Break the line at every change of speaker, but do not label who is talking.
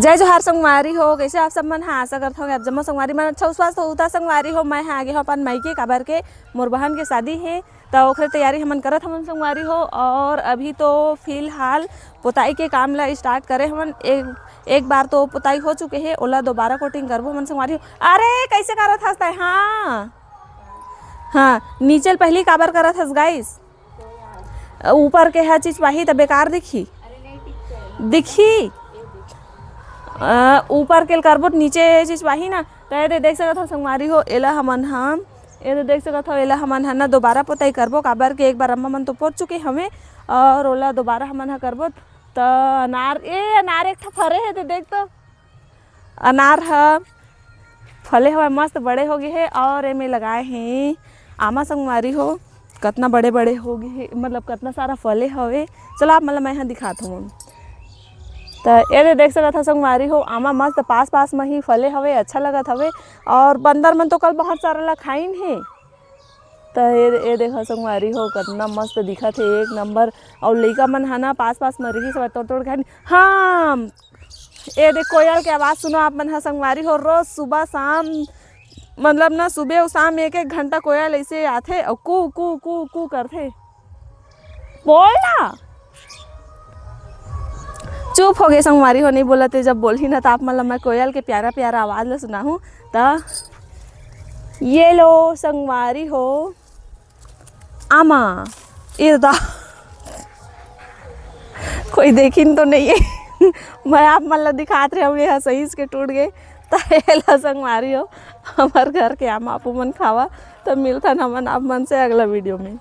जय जोहार संगवारी हो, कैसे आप सब मन हाँ आशा करता हूँ आप जम्मो संगवारी मन अच्छा स्वास्थ्य होता। संगवारी हो मैं हाँ आगे हो अपन मायके काबर के मोर बहन के शादी है तो ओखरे तैयारी हमन करत हमन संगवारी हो। और अभी तो फिलहाल पोताई के काम ला स्टार्ट करे हमन। एक बार तो पोताई हो चुके है, ओला दोबारा कोटिंग करबो हमन संगवारी हो। अरे कैसे करत हस तय? हाँ हाँ नीचे पहली काबर करत हस गाइस, ऊपर के हर चीज पाही त बेकार दिखी दिखी ऊपर के करबो नीचे चीज पाही ना। तो देख सकत हो संगवारी हो, एला हमन हम ये देख सकत हो, एला हमन ना दोबारा पोताई करबो काबर के एक बार अम्मा मन तो पोत चुके हमें और ओला दोबारा हमन हा करबो। तो अनार एक ठा फरे है, तो देख तो अनार हा फले हुए मस्त बड़े हो गए है। और एमे लगाए हैं आमा संगवारी हो, कितना बड़े बड़े हो गए, मतलब कितना सारा फले हवे। चलो आप मतलब मैं यहाँ दिखाता हूँ। तो ये देख सकत हो संगवारी हो, आमा मस्त पास पास में ही फले हवे, अच्छा लगत हवे। और बंदर मन तो कल बहुत सारा ला खाइन है। तो ये देखो संगवारी हो कितना मस्त दिखत है, एक नंबर। और लइका मन है ना पास पास में रही सब तोड़ तोड़ खाइन। हाँ ये देख कोयल के आवाज़ सुनो आप मन हा संगवारी हो, रोज सुबह शाम मतलब ना सुबह और शाम एक एक घंटा कोयल ऐसे आथे और कू कू कू कू करथे। बोल ना, चुप हो गए संगवारी हो, नहीं बोला थे। जब बोली ना तो आप मतलब मैं कोयल के प्यारा प्यारा आवाज़ ला सुना हूँ। तो ये लो संगवारी हो आमा इर्दा कोई देखिन तो नहीं है मैं आप मतलब दिखात रहे हूँ, यहाँ सही के टूट गए। तो संगवारी हो हमारे घर के आमा आपू मन खावा। तो मिलता हमन आप मन से अगला वीडियो में।